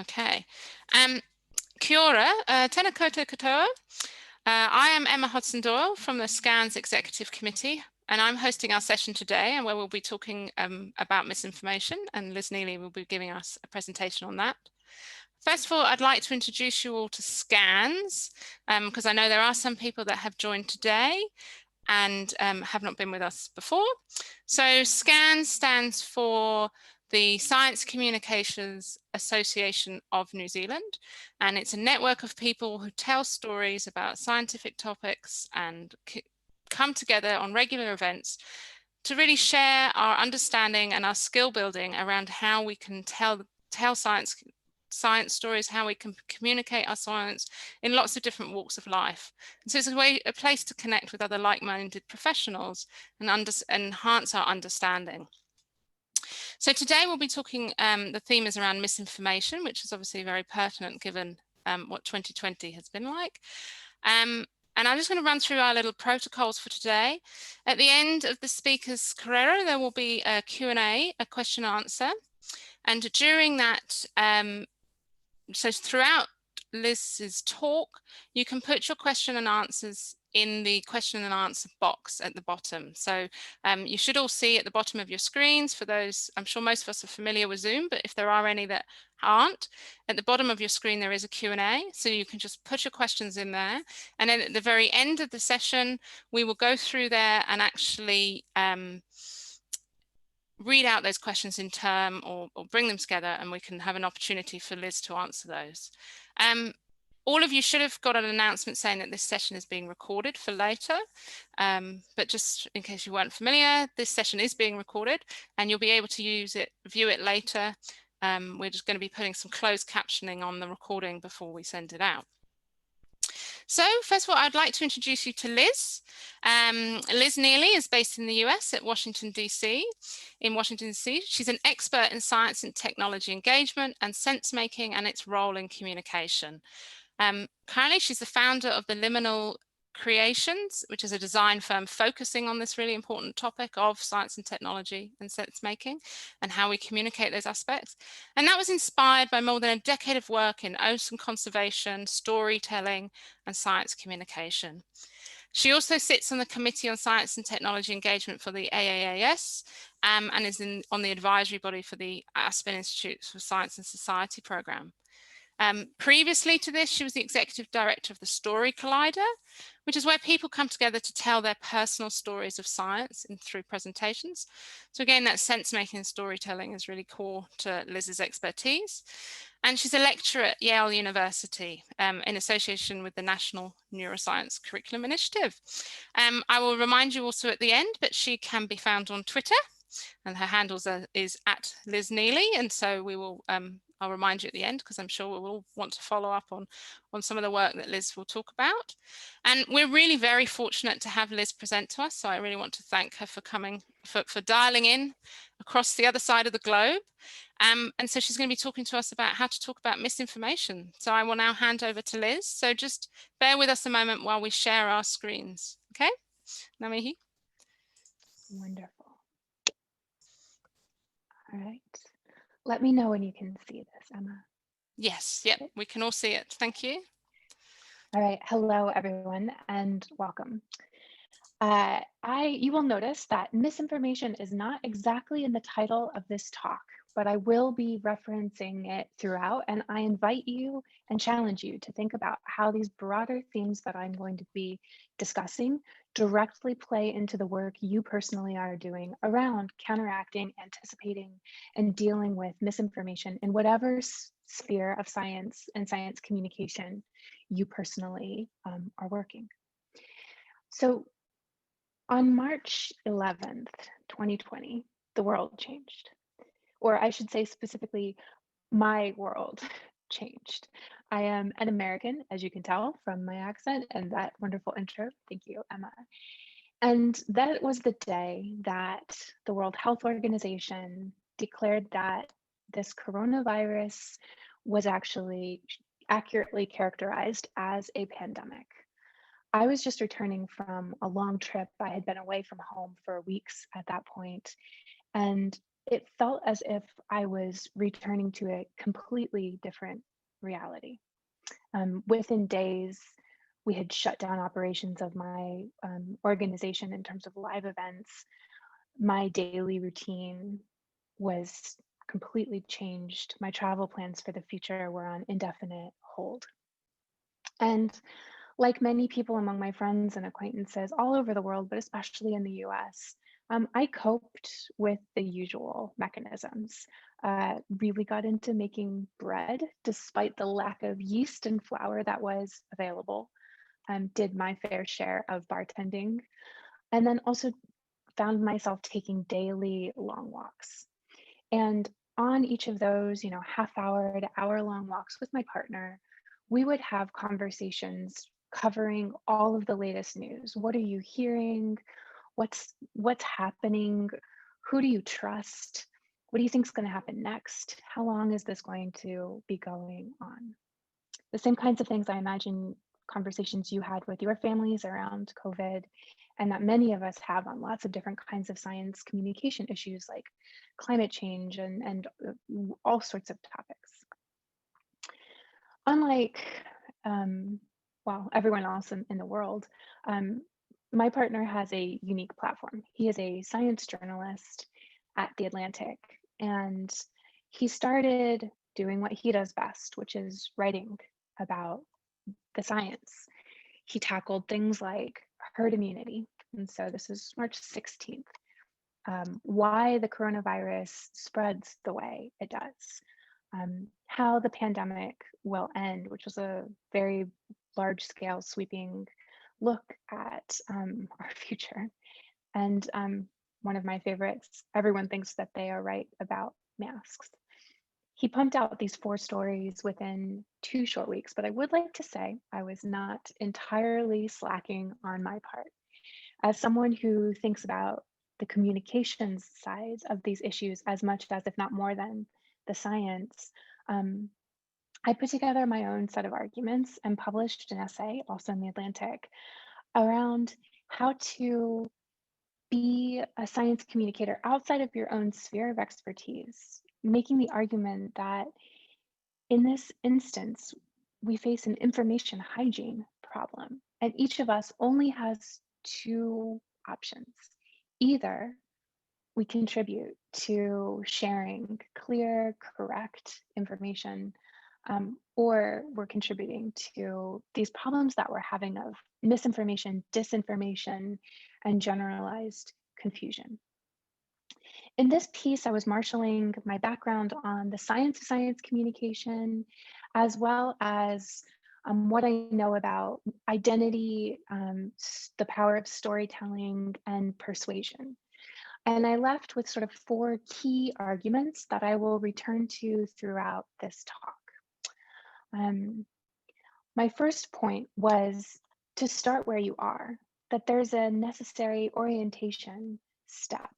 Okay. Kia ora, tēnā koutou katoa. I am Emma Hodson-Doyle from the SCANZ Executive Committee, and I'm hosting our session today, and where we'll be talking about misinformation, and Liz Neeley will be giving us a presentation on that. First of all, I'd like to introduce you all to SCANZ, because I know there are some people that have joined today and have not been with us before. So SCANZ stands for the Science Communications Association of New Zealand, and it's a network of people who tell stories about scientific topics and come together on regular events to really share our understanding and our skill building around how we can tell science stories, how we can communicate our science in lots of different walks of life. And so it's a place to connect with other like-minded professionals and enhance our understanding. So today we'll be talking, the theme is around misinformation, which is obviously very pertinent given what 2020 has been like. And I'm just going to run through our little protocols for today. At the end of the speaker's career, there will be a Q&A, a question and answer. And during that, so throughout Liz's talk, you can put your question and answers in the question and answer box at the bottom. So you should all see at the bottom of your screens, for those, I'm sure most of us are familiar with Zoom, but if there are any that aren't, at the bottom of your screen there is a Q&A, so you can just put your questions in there. And then at the very end of the session, we will go through there and actually read out those questions in turn or bring them together, and we can have an opportunity for Liz to answer those. All of you should have got an announcement saying that this session is being recorded for later, but just in case you weren't familiar, this session is being recorded and you'll be able to use it, view it later. We're just going to be putting some closed captioning on the recording before we send it out. So first of all, I'd like to introduce you to Liz. Liz Neeley is based in the US at Washington, DC. In Washington, DC, she's an expert in science and technology engagement and sense making and its role in communication. Currently, she's the founder of the Liminal Creations, which is a design firm focusing on this really important topic of science and technology and sense making and how we communicate those aspects. And that was inspired by more than a decade of work in ocean conservation, storytelling, and science communication. She also sits on the Committee on Science and Technology Engagement for the AAAS and is on the advisory body for the Aspen Institute for Science and Society program. Previously to this, she was the executive director of the Story Collider, which is where people come together to tell their personal stories of science through presentations. So again, that sense making and storytelling is really core to Liz's expertise. And she's a lecturer at Yale University in association with the National Neuroscience Curriculum Initiative. I will remind you also at the end, but she can be found on Twitter, and her handles is at Liz Neeley, and so we will I'll remind you at the end, because I'm sure we'll all want to follow up on some of the work that Liz will talk about. And we're really very fortunate to have Liz present to us, so I really want to thank her for coming, for dialing in across the other side of the globe. And so she's going to be talking to us about how to talk about misinformation. So I will now hand over to Liz. So just bear with us a moment while we share our screens. Okay, Namihi. Wonderful. All right. Let me know when you can see this, Emma. Yes, yep, we can all see it. Thank you. All right. Hello, everyone, and welcome. You will notice that misinformation is not exactly in the title of this talk, but I will be referencing it throughout, and I invite you and challenge you to think about how these broader themes that I'm going to be discussing directly play into the work you personally are doing around counteracting, anticipating, and dealing with misinformation in whatever sphere of science and science communication you personally are working. So on March 11th, 2020, the world changed. Or I should say specifically, my world changed. I am an American, as you can tell from my accent and that wonderful intro. Thank you, Emma. And that was the day that the World Health Organization declared that this coronavirus was actually accurately characterized as a pandemic. I was just returning from a long trip. I had been away from home for weeks at that point. And it felt as if I was returning to a completely different reality. Within days, we had shut down operations of my organization in terms of live events. My daily routine was completely changed. My travel plans for the future were on indefinite hold. And like many people among my friends and acquaintances all over the world, but especially in the US, I coped with the usual mechanisms. Really got into making bread despite the lack of yeast and flour that was available. Did my fair share of bartending, and then also found myself taking daily long walks. And on each of those, half hour to hour long walks with my partner, we would have conversations covering all of the latest news. What are you hearing? What's happening? Who do you trust? What do you think is going to happen next? How long is this going to be going on? The same kinds of things I imagine conversations you had with your families around COVID, and that many of us have on lots of different kinds of science communication issues like climate change and all sorts of topics. Unlike, everyone else in the world, um, my partner has a unique platform. He is a science journalist at The Atlantic, and he started doing what he does best, which is writing about the science. He tackled things like herd immunity. And so this is March 16th, why the coronavirus spreads the way it does, how the pandemic will end, which was a very large scale sweeping look at our future. And one of my favorites, everyone thinks that they are right about masks. He pumped out these 4 stories within 2 short weeks, but I would like to say I was not entirely slacking on my part. As someone who thinks about the communications sides of these issues as much as, if not more than, the science, um, I put together my own set of arguments and published an essay, also in The Atlantic, around how to be a science communicator outside of your own sphere of expertise, making the argument that in this instance, we face an information hygiene problem, and each of us only has 2 options. Either we contribute to sharing clear, correct information, or we're contributing to these problems that we're having of misinformation, disinformation, and generalized confusion. In this piece, I was marshaling my background on the science of science communication, as well as what I know about identity, the power of storytelling, and persuasion. And I left with sort of 4 key arguments that I will return to throughout this talk. My first point was to start where you are, that there's a necessary orientation step,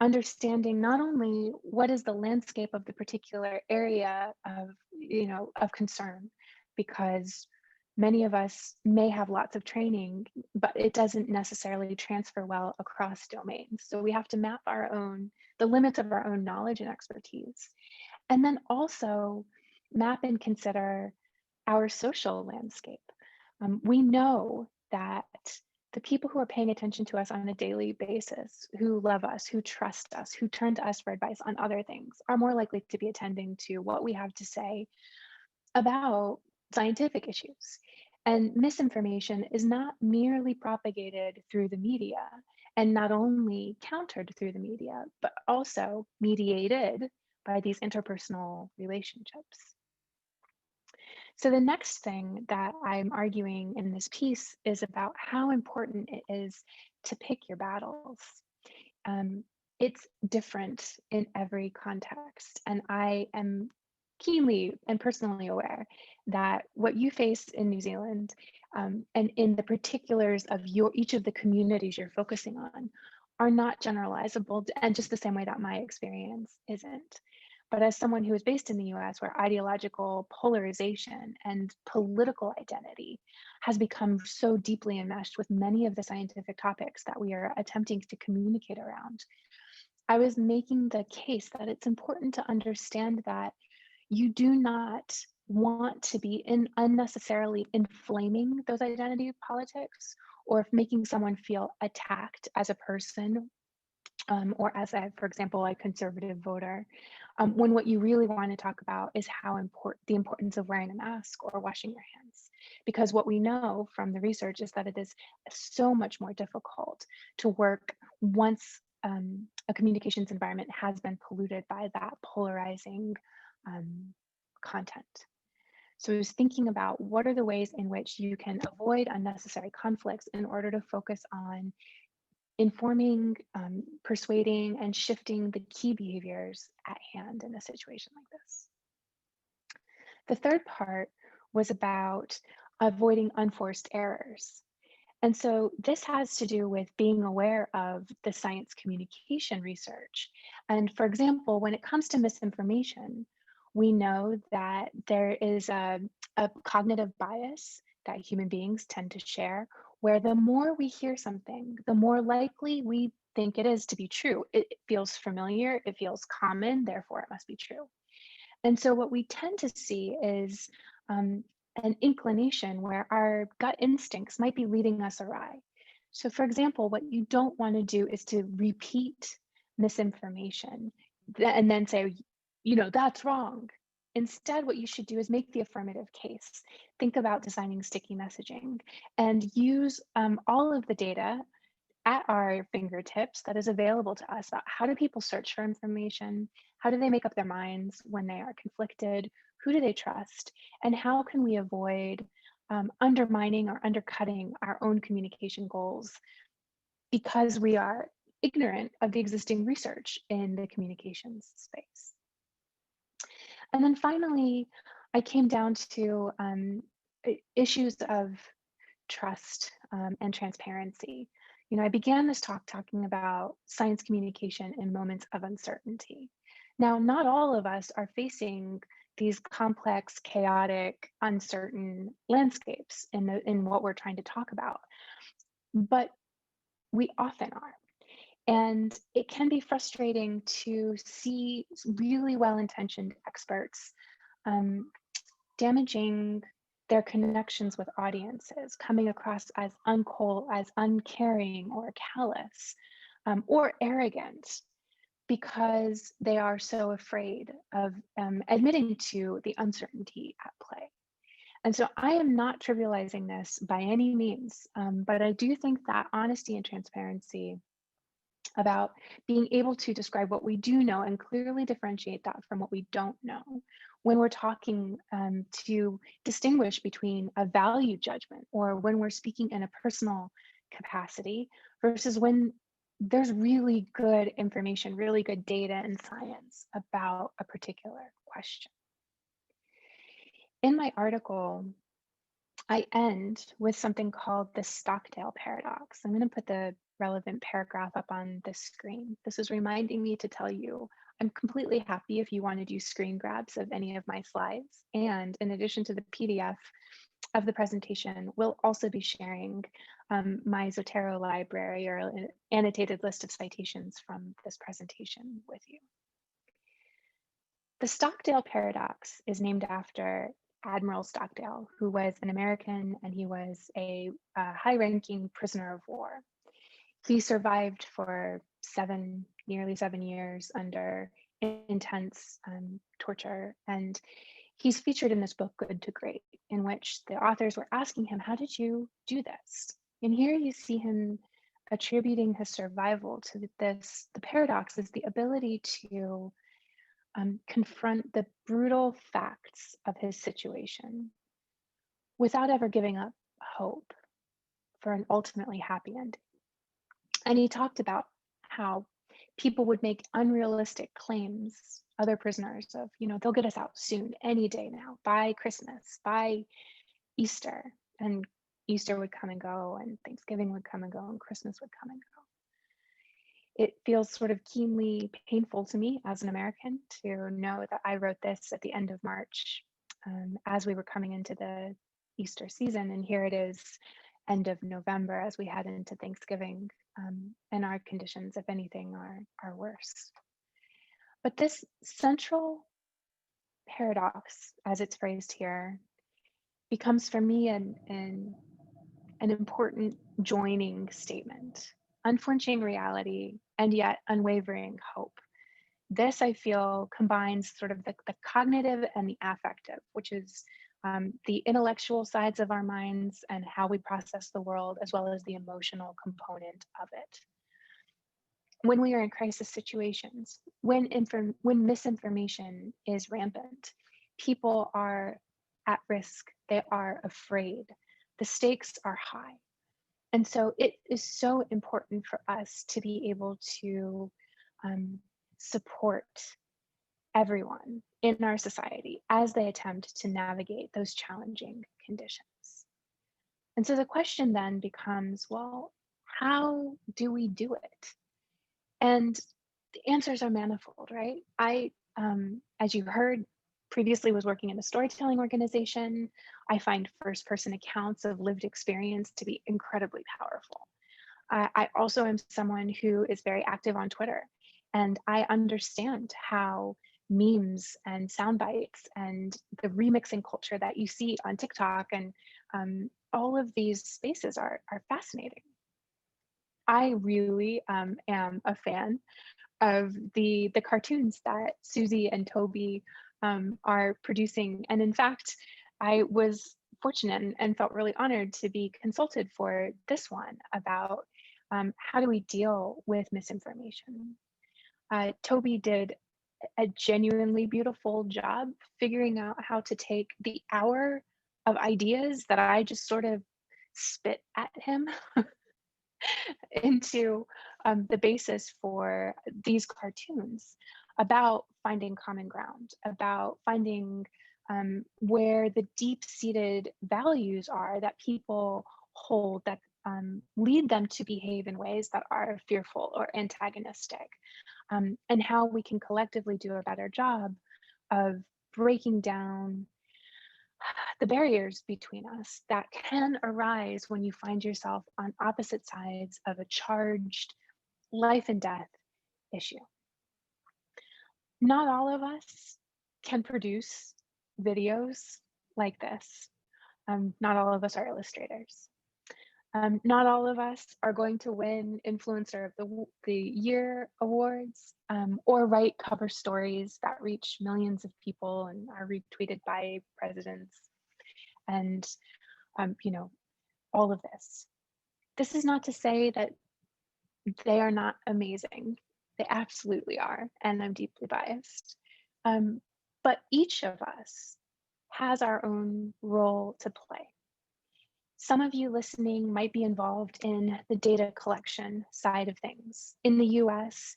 understanding not only what is the landscape of the particular area of concern, because many of us may have lots of training, but it doesn't necessarily transfer well across domains. So we have to map the limits of our own knowledge and expertise. And then also map and consider our social landscape. We know that the people who are paying attention to us on a daily basis, who love us, who trust us, who turn to us for advice on other things, are more likely to be attending to what we have to say about scientific issues. And misinformation is not merely propagated through the media, and not only countered through the media, but also mediated by these interpersonal relationships. So the next thing that I'm arguing in this piece is about how important it is to pick your battles. It's different in every context, and I am keenly and personally aware that what you face in New Zealand, and in the particulars of each of the communities you're focusing on, are not generalizable, and just the same way that my experience isn't. But as someone who is based in the US, where ideological polarization and political identity has become so deeply enmeshed with many of the scientific topics that we are attempting to communicate around, I was making the case that it's important to understand that you do not want to be unnecessarily inflaming those identity politics or making someone feel attacked as a person, or as a, for example, a conservative voter, when what you really want to talk about is how important the importance of wearing a mask or washing your hands. Because what we know from the research is that it is so much more difficult to work once a communications environment has been polluted by that polarizing um, content. So I was thinking about what are the ways in which you can avoid unnecessary conflicts in order to focus on informing, persuading, and shifting the key behaviors at hand in a situation like this. The third part was about avoiding unforced errors. And so this has to do with being aware of the science communication research. And for example, when it comes to misinformation, we know that there is a cognitive bias that human beings tend to share, where the more we hear something, the more likely we think it is to be true. It feels familiar, it feels common, therefore it must be true. And so what we tend to see is um, an inclination where our gut instincts might be leading us awry. So for example, what you don't want to do is to repeat misinformation and then say, you know, that's wrong. Instead, what you should do is make the affirmative case. Think about designing sticky messaging and use all of the data at our fingertips that is available to us about how do people search for information, how do they make up their minds when they are conflicted, who do they trust, and how can we avoid undermining or undercutting our own communication goals because we are ignorant of the existing research in the communications space. And then finally, I came down to issues of trust and transparency. You know, I began this talk talking about science communication in moments of uncertainty. Now, not all of us are facing these complex, chaotic, uncertain landscapes in what we're trying to talk about, but we often are. And it can be frustrating to see really well-intentioned experts um, damaging their connections with audiences, coming across as uncool, as uncaring or callous, or arrogant because they are so afraid of admitting to the uncertainty at play. And so I am not trivializing this by any means, but I do think that honesty and transparency about being able to describe what we do know and clearly differentiate that from what we don't know when we're talking to distinguish between a value judgment or when we're speaking in a personal capacity versus when there's really good information, really good data and science about a particular question. In my article, I end with something called the Stockdale paradox. I'm going to put the relevant paragraph up on the screen. This is reminding me to tell you I'm completely happy if you want to do screen grabs of any of my slides. And in addition to the PDF of the presentation, we'll also be sharing my Zotero library or an annotated list of citations from this presentation with you. The Stockdale paradox is named after Admiral Stockdale, who was an American and he was a high-ranking prisoner of war. He survived for nearly 7 years under intense torture. And he's featured in this book, Good to Great, in which the authors were asking him, how did you do this? And here you see him attributing his survival to this. The paradox is the ability to confront the brutal facts of his situation without ever giving up hope for an ultimately happy ending. And he talked about how people would make unrealistic claims, other prisoners, of, you know, they'll get us out soon, any day now, by Christmas, by Easter. And Easter would come and go, and Thanksgiving would come and go, and Christmas would come and go. It feels sort of keenly painful to me as an American to know that I wrote this at the end of March as we were coming into the Easter season. And here it is, end of November, as we head into Thanksgiving. and our conditions, if anything, are worse. But this central paradox, as it's phrased here, becomes for me an important joining statement, unflinching reality, and yet unwavering hope. This, I feel, combines sort of the cognitive and the affective, which is the intellectual sides of our minds and how we process the world, as well as the emotional component of it. When we are in crisis situations, when misinformation is rampant, people are at risk, they are afraid, the stakes are high. And so it is so important for us to be able to support everyone in our society as they attempt to navigate those challenging conditions. And so the question then becomes, well, how do we do it? And the answers are manifold, right? As you heard, previously was working in a storytelling organization. I find first-person accounts of lived experience to be incredibly powerful. I also am someone who is very active on Twitter, and I understand how memes and sound bites and the remixing culture that you see on TikTok and all of these spaces are fascinating. I really am a fan of the cartoons that Susie and Toby are producing. And in fact, I was fortunate and felt really honored to be consulted for this one about how do we deal with misinformation. Toby did a genuinely beautiful job figuring out how to take the hour of ideas that I just sort of spit at him into the basis for these cartoons about finding common ground, about finding where the deep-seated values are that people hold that lead them to behave in ways that are fearful or antagonistic, and how we can collectively do a better job of breaking down the barriers between us that can arise when you find yourself on opposite sides of a charged life and death issue. Not all of us can produce videos like this. Not all of us are illustrators. Not all of us are going to win Influencer of the Year awards or write cover stories that reach millions of people and are retweeted by presidents and all of this. This is not to say that they are not amazing. They absolutely are, and I'm deeply biased. But each of us has our own role to play. Some of you listening might be involved in the data collection side of things. In the US,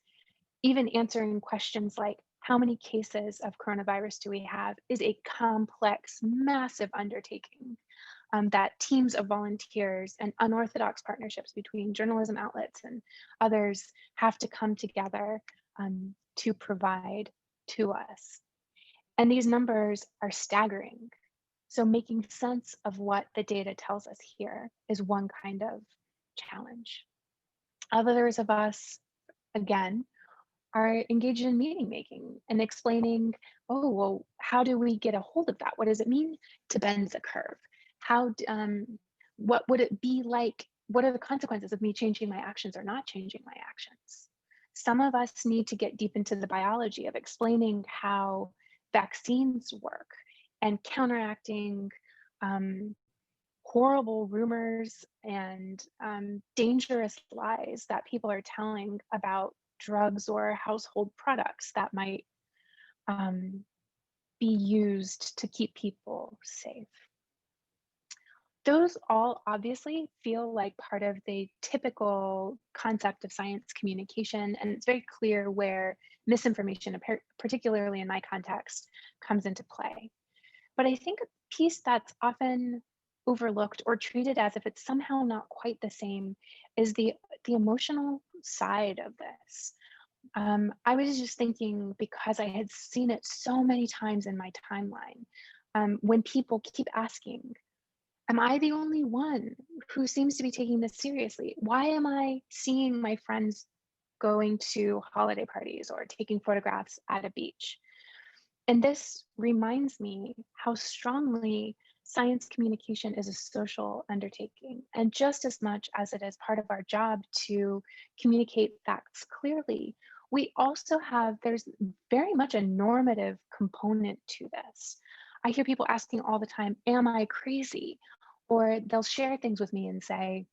even answering questions like, how many cases of coronavirus do we have, is a complex, massive undertaking that teams of volunteers and unorthodox partnerships between journalism outlets and others have to come together to provide to us. And these numbers are staggering. So making sense of what the data tells us here is one kind of challenge. Others of us, again, are engaged in meaning making and explaining, oh, well, how do we get a hold of that? What does it mean to bend the curve? What would it be like? What are the consequences of me changing my actions or not changing my actions? Some of us need to get deep into the biology of explaining how vaccines work and counteracting horrible rumors and dangerous lies that people are telling about drugs or household products that might be used to keep people safe. Those all obviously feel like part of the typical concept of science communication, and it's very clear where misinformation, particularly in my context, comes into play. But I think a piece that's often overlooked or treated as if it's somehow not quite the same is the emotional side of this. I was just thinking, because I had seen it so many times in my timeline, when people keep asking, Am I the only one who seems to be taking this seriously? Why am I seeing my friends going to holiday parties or taking photographs at a beach? And this reminds me how strongly science communication is a social undertaking. And just as much as it is part of our job to communicate facts clearly, we also have, there's very much a normative component to this. I hear people asking all the time, am I crazy? Or they'll share things with me and say,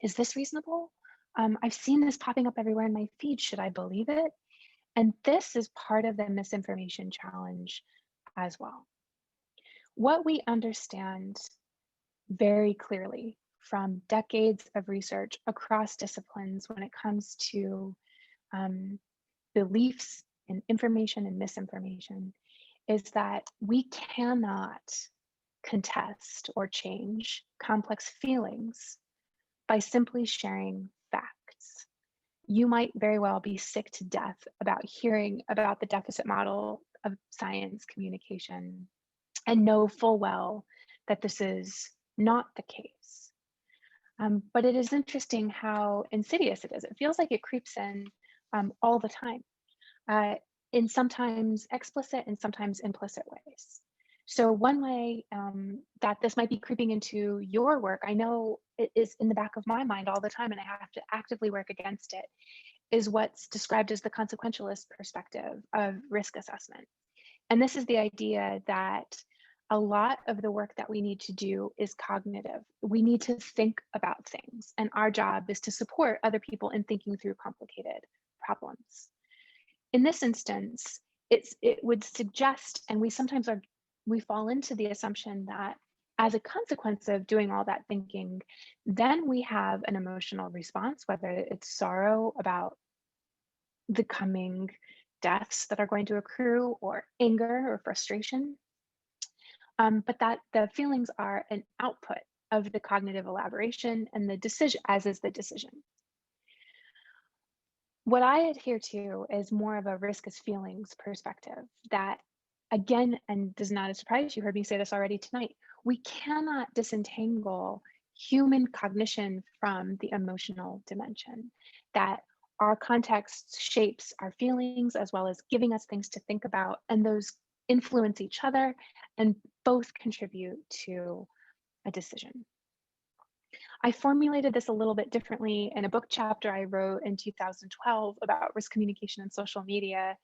is this reasonable? I've seen this popping up everywhere in my feed. Should I believe it? And this is part of the misinformation challenge as well. What we understand very clearly from decades of research across disciplines when it comes to beliefs in information and misinformation is that we cannot contest or change complex feelings by simply sharing facts. You might very well be sick to death about hearing about the deficit model of science communication and know full well that this is not the case. But it is interesting how insidious it is. It feels like it creeps in all the time, uh, in sometimes explicit and sometimes implicit ways. So one way that this might be creeping into your work, I know it is in the back of my mind all the time, and I have to actively work against it, is what's described as the consequentialist perspective of risk assessment. And this is the idea that a lot of the work that we need to do is cognitive. We need to think about things, and our job is to support other people in thinking through complicated problems. In this instance, it would suggest, and we fall into the assumption that as a consequence of doing all that thinking, then we have an emotional response, whether it's sorrow about the coming deaths that are going to accrue, or anger or frustration, but that the feelings are an output of the cognitive elaboration and the decision, as is the decision. What I adhere to is more of a risk as feelings perspective that, again, and this is not a surprise, you heard me say this already tonight, we cannot disentangle human cognition from the emotional dimension, that our context shapes our feelings as well as giving us things to think about, and those influence each other and both contribute to a decision. I formulated this a little bit differently in a book chapter I wrote in 2012 about risk communication and social media.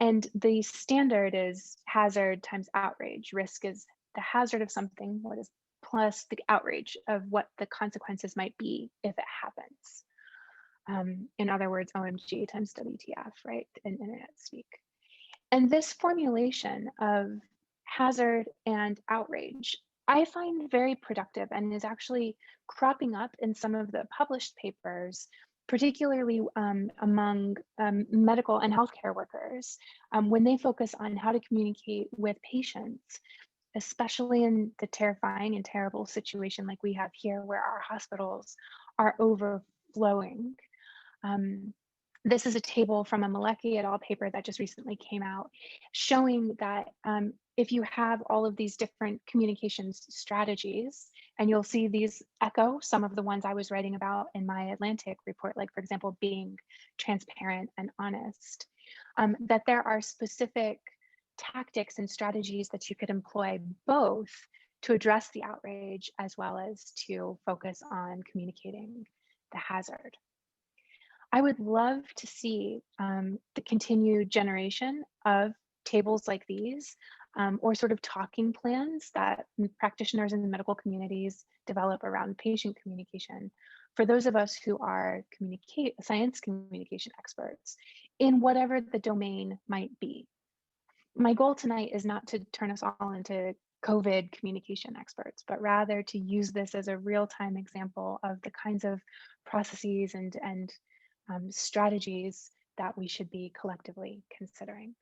And the standard is hazard times outrage. Risk is the hazard of something, what is, plus the outrage of what the consequences might be if it happens. In other words, OMG times WTF, right, in internet speak. And this formulation of hazard and outrage, I find very productive and is actually cropping up in some of the published papers, particularly among medical and healthcare workers, when they focus on how to communicate with patients, especially in the terrifying and terrible situation like we have here, where our hospitals are overflowing. This is a table from a Malecki et al. Paper that just recently came out, showing that if you have all of these different communications strategies, and you'll see these echo some of the ones I was writing about in my Atlantic report, like for example, being transparent and honest, that there are specific tactics and strategies that you could employ both to address the outrage as well as to focus on communicating the hazard. I would love to see the continued generation of tables like these, or sort of talking plans that practitioners in the medical communities develop around patient communication for those of us who are science communication experts in whatever the domain might be. My goal tonight is not to turn us all into COVID communication experts, but rather to use this as a real-time example of the kinds of processes and strategies that we should be collectively considering.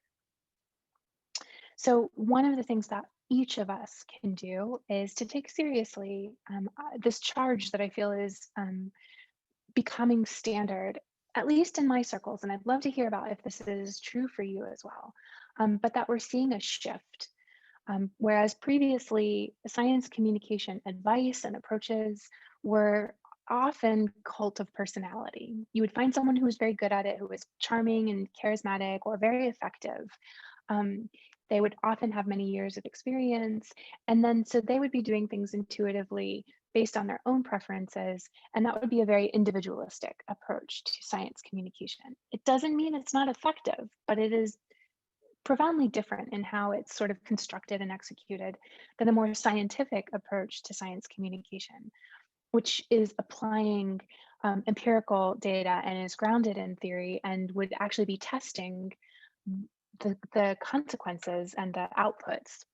So one of the things that each of us can do is to take seriously this charge that I feel is becoming standard, at least in my circles, and I'd love to hear about if this is true for you as well, but that we're seeing a shift Whereas previously, science communication advice and approaches were often cult of personality. You would find someone who was very good at it, who was charming and charismatic or very effective. Um, they would often have many years of experience. And then, so they would be doing things intuitively based on their own preferences. And that would be a very individualistic approach to science communication. It doesn't mean it's not effective, but it is profoundly different in how it's sort of constructed and executed than a more scientific approach to science communication, which is applying empirical data and is grounded in theory and would actually be testing the consequences and the outputs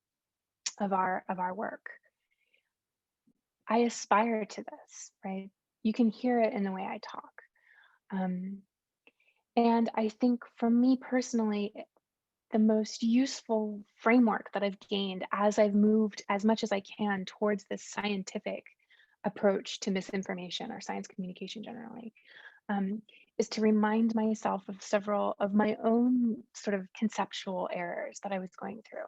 of our work. I aspire to this, right? You can hear it in the way I talk. And I think for me personally, the most useful framework that I've gained as I've moved as much as I can towards this scientific approach to misinformation or science communication generally, is to remind myself of several of my own sort of conceptual errors that I was going through.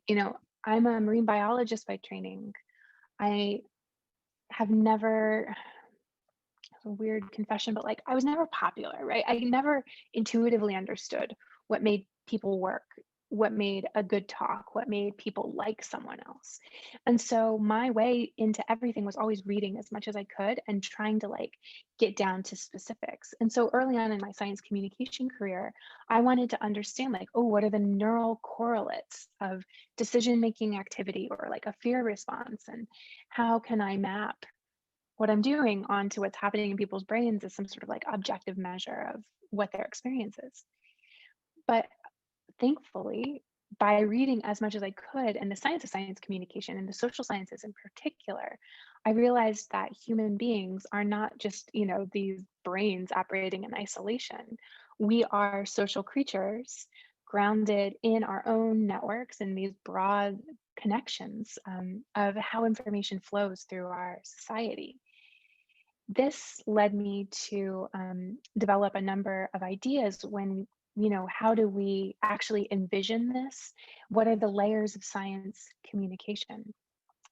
You know, I'm a marine biologist by training. I have never, a weird confession, but like I was never popular, right? I never intuitively understood what made people work, what made a good talk, what made people like someone else. And so my way into everything was always reading as much as I could and trying to like get down to specifics. And so early on in my science communication career, I wanted to understand like, oh, what are the neural correlates of decision making activity or like a fear response, and how can I map what I'm doing onto what's happening in people's brains as some sort of like objective measure of what their experience is. But thankfully, by reading as much as I could in the science of science communication and the social sciences in particular, I realized that human beings are not just, you know, these brains operating in isolation. We are social creatures grounded in our own networks and these broad connections of how information flows through our society. This led me to develop a number of ideas when, you know, how do we actually envision this? What are the layers of science communication?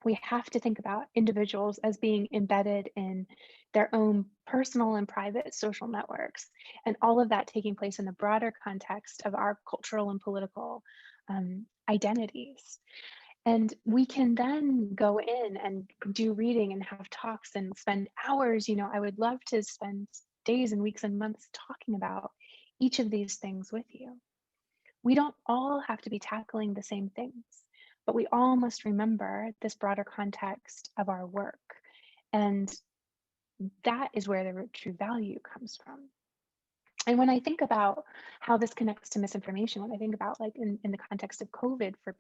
We have to think about individuals as being embedded in their own personal and private social networks, and all of that taking place in the broader context of our cultural and political identities. And we can then go in and do reading and have talks and spend hours. You know, I would love to spend days and weeks and months talking about each of these things with you. We don't all have to be tackling the same things, but we all must remember this broader context of our work. And that is where the true value comes from. And when I think about how this connects to misinformation, when I think about like in the context of COVID, for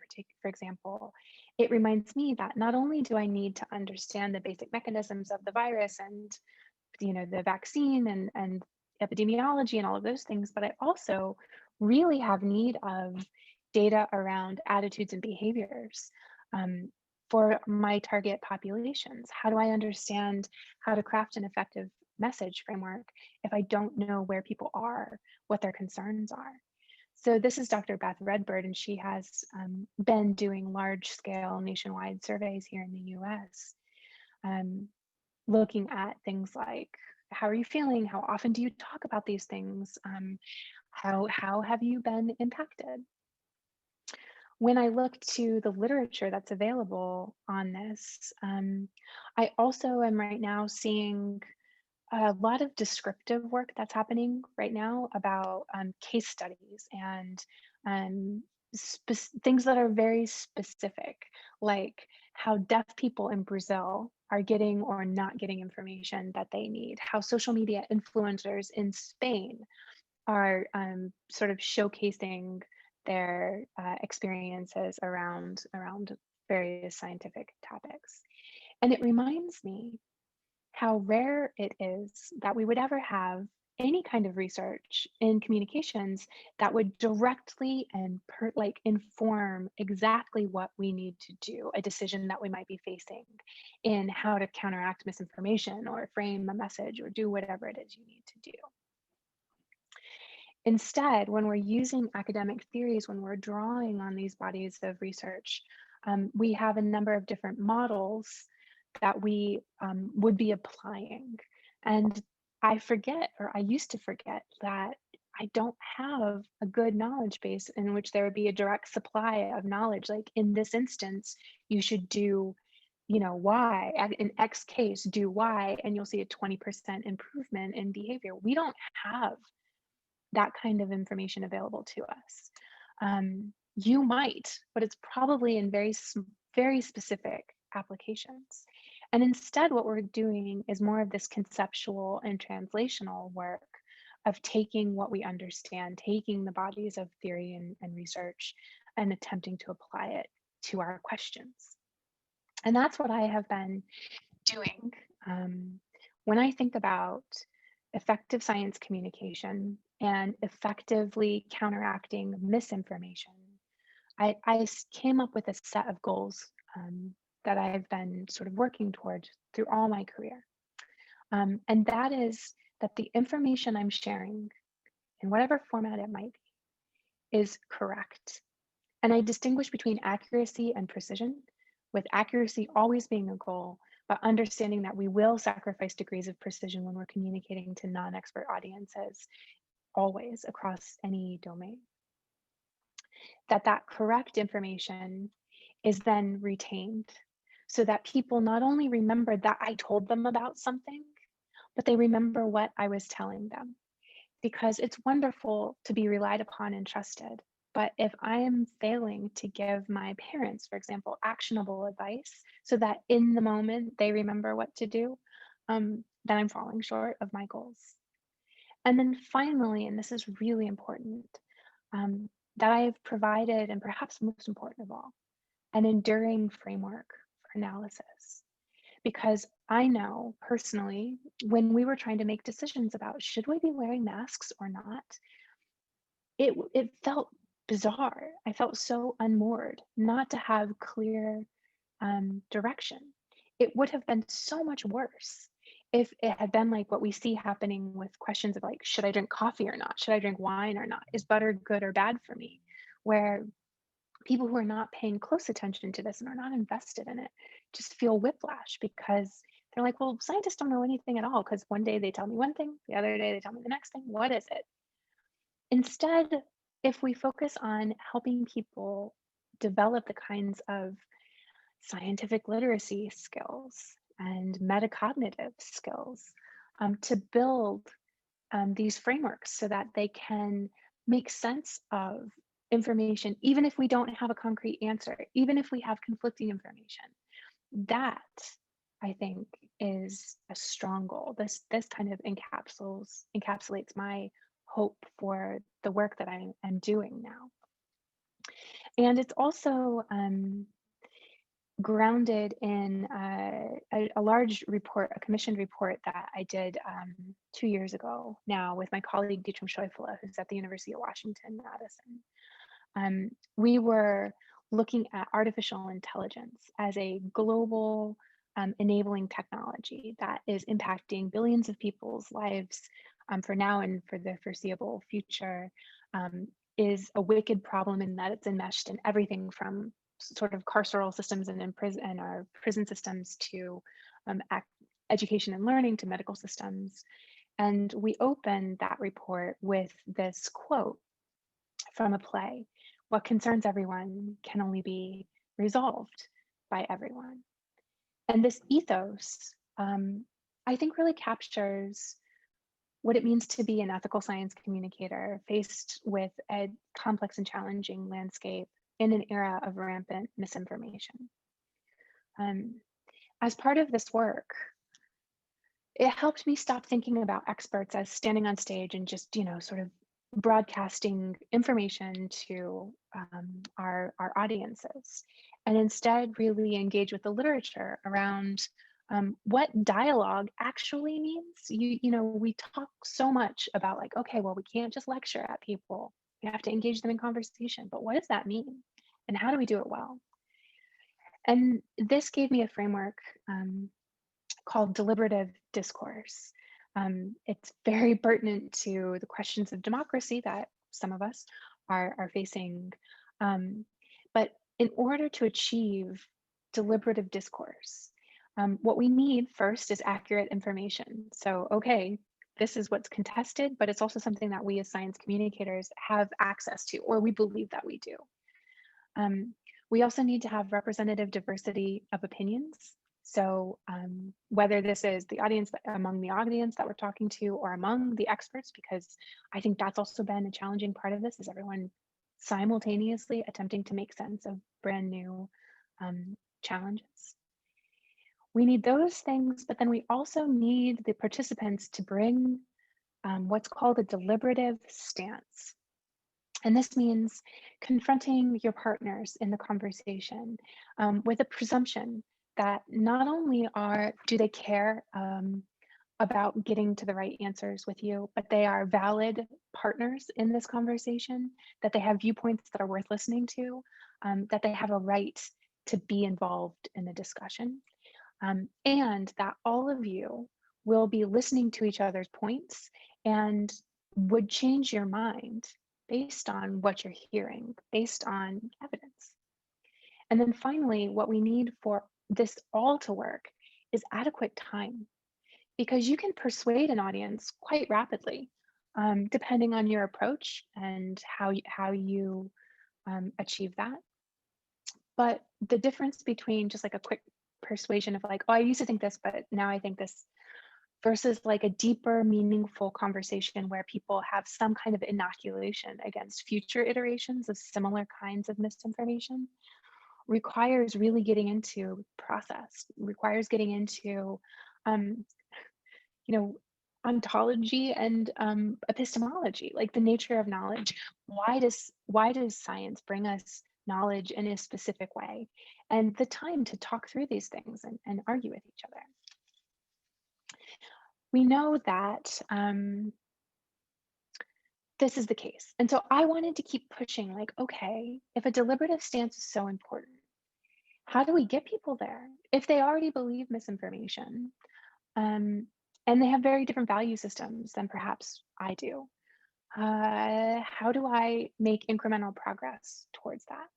example, it reminds me that not only do I need to understand the basic mechanisms of the virus and, you know, the vaccine and epidemiology and all of those things, but I also really have need of data around attitudes and behaviors for my target populations. How do I understand how to craft an effective message framework if I don't know where people are, what their concerns are? So this is Dr. Beth Redbird, and she has been doing large scale nationwide surveys here in the US, looking at things like, how are you feeling? How often do you talk about these things? How have you been impacted? When I look to the literature that's available on this, I also am right now seeing a lot of descriptive work that's happening right now about case studies and things that are very specific, like how deaf people in Brazil are getting or not getting information that they need, how social media influencers in Spain are sort of showcasing their experiences around various scientific topics. And it reminds me how rare it is that we would ever have any kind of research in communications that would directly and inform exactly what we need to do, a decision that we might be facing in how to counteract misinformation or frame a message or do whatever it is you need to do. Instead, when we're using academic theories, when we're drawing on these bodies of research, we have a number of different models that we would be applying. And I forget, or I used to forget, that I don't have a good knowledge base in which there would be a direct supply of knowledge. Like in this instance, you should do, Y. In X case, do Y, and you'll see a 20% improvement in behavior. We don't have that kind of information available to us. You might, but it's probably in very specific applications. And instead, what we're doing is more of this conceptual and translational work of taking what we understand, taking the bodies of theory and research, and attempting to apply it to our questions. And that's what I have been doing. When I think about effective science communication and effectively counteracting misinformation, I came up with a set of goals that I've been sort of working towards through all my career. And that is that the information I'm sharing, in whatever format it might be, is correct. And I distinguish between accuracy and precision, with accuracy always being a goal, but understanding that we will sacrifice degrees of precision when we're communicating to non-expert audiences, always across any domain. That correct information is then retained so that people not only remember that I told them about something, but they remember what I was telling them. Because it's wonderful to be relied upon and trusted. But if I am failing to give my parents, for example, actionable advice so that in the moment they remember what to do, then I'm falling short of my goals. And then finally, and this is really important, that I have provided, and perhaps most important of all, an enduring framework for analysis. Because I know personally, when we were trying to make decisions about should we be wearing masks or not, it felt bizarre. I felt so unmoored not to have clear direction. It would have been so much worse if it had been like what we see happening with questions of like, should I drink coffee or not? Should I drink wine or not? Is butter good or bad for me? Where people who are not paying close attention to this and are not invested in it just feel whiplash because they're like, well, scientists don't know anything at all because one day they tell me one thing, the other day they tell me the next thing. What is it? Instead, if we focus on helping people develop the kinds of scientific literacy skills and metacognitive skills to build these frameworks so that they can make sense of information, even if we don't have a concrete answer, even if we have conflicting information. That, I think, is a strong goal. This kind of encapsulates my hope for the work that I am doing now. And it's also grounded in a large report, a commissioned report that I did 2 years ago now with my colleague Dietram Scheufele, who's at the University of Washington, Madison. We were looking at artificial intelligence as a global enabling technology that is impacting billions of people's lives for now and for the foreseeable future, is a wicked problem in that it's enmeshed in everything from sort of carceral systems and our prison systems to education and learning to medical systems. And we opened that report with this quote from a play: "What concerns everyone can only be resolved by everyone." And this ethos, I think, really captures what it means to be an ethical science communicator faced with a complex and challenging landscape in an era of rampant misinformation. As part of this work, it helped me stop thinking about experts as standing on stage and just, sort of broadcasting information to our audiences, and instead really engage with the literature around what dialogue actually means. We talk so much about like, okay, well, we can't just lecture at people. We have to engage them in conversation. But what does that mean? And how do we do it well? And this gave me a framework called deliberative discourse. It's very pertinent to the questions of democracy that some of us are facing. But in order to achieve deliberative discourse, what we need first is accurate information. So, okay, this is what's contested, but it's also something that we as science communicators have access to, or we believe that we do. We also need to have representative diversity of opinions. So whether this is the audience, among the audience that we're talking to, or among the experts, because I think that's also been a challenging part of this, is everyone simultaneously attempting to make sense of brand new challenges. We need those things, but then we also need the participants to bring what's called a deliberative stance. And this means confronting your partners in the conversation with a presumption that not only do they care about getting to the right answers with you, but they are valid partners in this conversation, that they have viewpoints that are worth listening to, that they have a right to be involved in the discussion, and that all of you will be listening to each other's points and would change your mind based on what you're hearing, based on evidence. And then finally, what we need for this all to work is adequate time, because you can persuade an audience quite rapidly, depending on your approach and how you achieve that. But the difference between just like a quick persuasion of like, oh, I used to think this, but now I think this, versus like a deeper, meaningful conversation where people have some kind of inoculation against future iterations of similar kinds of misinformation, requires really getting into process, requires getting into, ontology and epistemology, like the nature of knowledge. Why does science bring us knowledge in a specific way? And the time to talk through these things and argue with each other. We know that this is the case. And so I wanted to keep pushing, like, okay, if a deliberative stance is so important, how do we get people there? If they already believe misinformation, and they have very different value systems than perhaps I do, how do I make incremental progress towards that?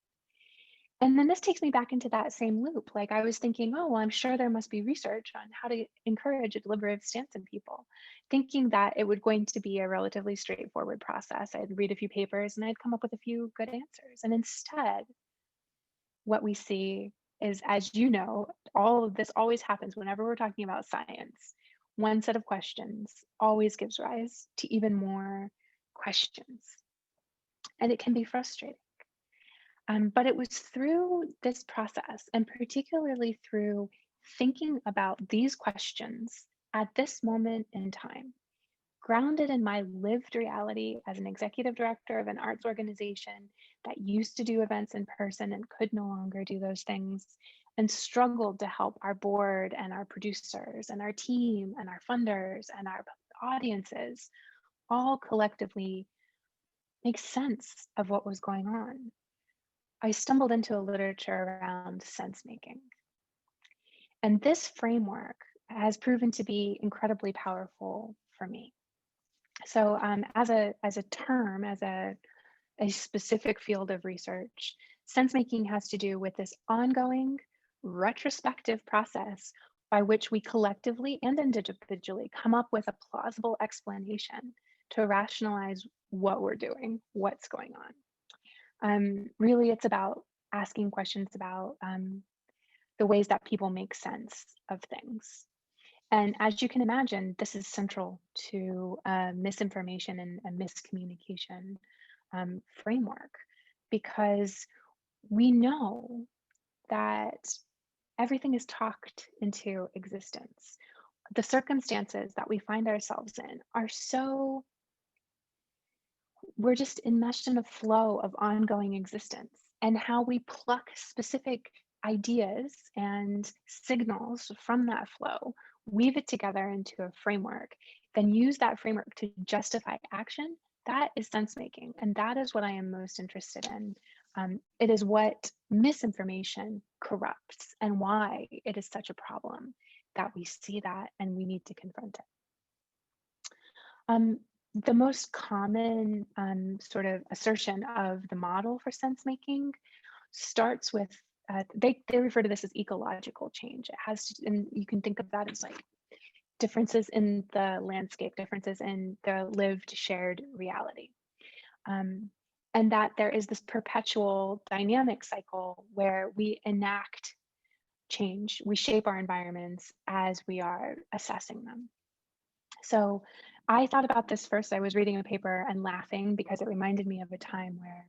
And then this takes me back into that same loop. Like I was thinking, oh, well, I'm sure there must be research on how to encourage a deliberative stance in people, thinking that it would going to be a relatively straightforward process. I'd read a few papers and I'd come up with a few good answers. And instead, what we see is, as you know, all of this always happens whenever we're talking about science. One set of questions always gives rise to even more questions. And it can be frustrating. But it was through this process, and particularly through thinking about these questions at this moment in time, grounded in my lived reality as an executive director of an arts organization that used to do events in person and could no longer do those things, and struggled to help our board and our producers and our team and our funders and our audiences all collectively make sense of what was going on. I stumbled into a literature around sense making. And this framework has proven to be incredibly powerful for me. So as a term, as a specific field of research, sense making has to do with this ongoing retrospective process by which we collectively and individually come up with a plausible explanation to rationalize what we're doing, what's going on. Really, it's about asking questions about the ways that people make sense of things. And as you can imagine, this is central to misinformation and a miscommunication framework, because we know that everything is talked into existence. The circumstances that we find ourselves in are so, we're just enmeshed in a flow of ongoing existence, and how we pluck specific ideas and signals from that flow, weave it together into a framework, then use that framework to justify action. That is sense making, and that is what I am most interested in. It is what misinformation corrupts, and why it is such a problem that we see that and we need to confront it. The most common sort of assertion of the model for sense making starts with, they refer to this as ecological change. It has to, and you can think of that as like differences in the landscape, differences in the lived shared reality. And that there is this perpetual dynamic cycle where we enact change, we shape our environments as we are assessing them. So I thought about this first. I was reading a paper and laughing because it reminded me of a time where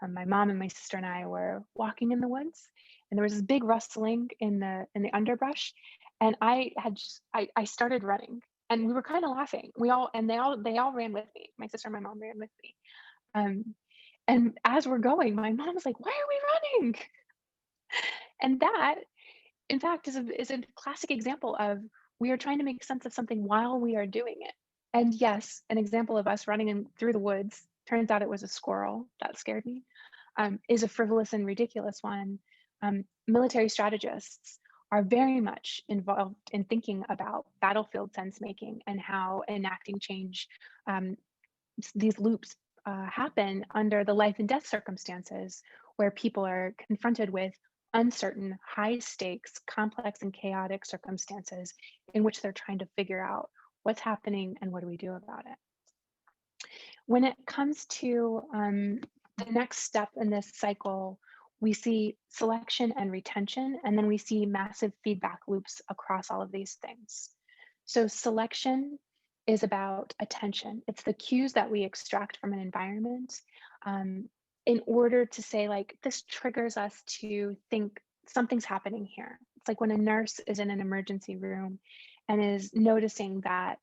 my mom and my sister and I were walking in the woods, and there was this big rustling in the underbrush, and I started running, and we were kind of laughing. They all ran with me. My sister and my mom ran with me. Um, and as we're going, my mom was like, "Why are we running?" And that, in fact, is a classic example of we are trying to make sense of something while we are doing it. And yes, an example of us running through the woods, turns out it was a squirrel that scared me, is a frivolous and ridiculous one. Military strategists are very much involved in thinking about battlefield sense making and how enacting change, these loops happen under the life and death circumstances where people are confronted with uncertain, high stakes, complex, and chaotic circumstances in which they're trying to figure out what's happening and what do we do about it. When it comes to the next step in this cycle, we see selection and retention, and then we see massive feedback loops across all of these things. So selection is about attention. It's the cues that we extract from an environment in order to say, like, this triggers us to think something's happening here. It's like when a nurse is in an emergency room and is noticing that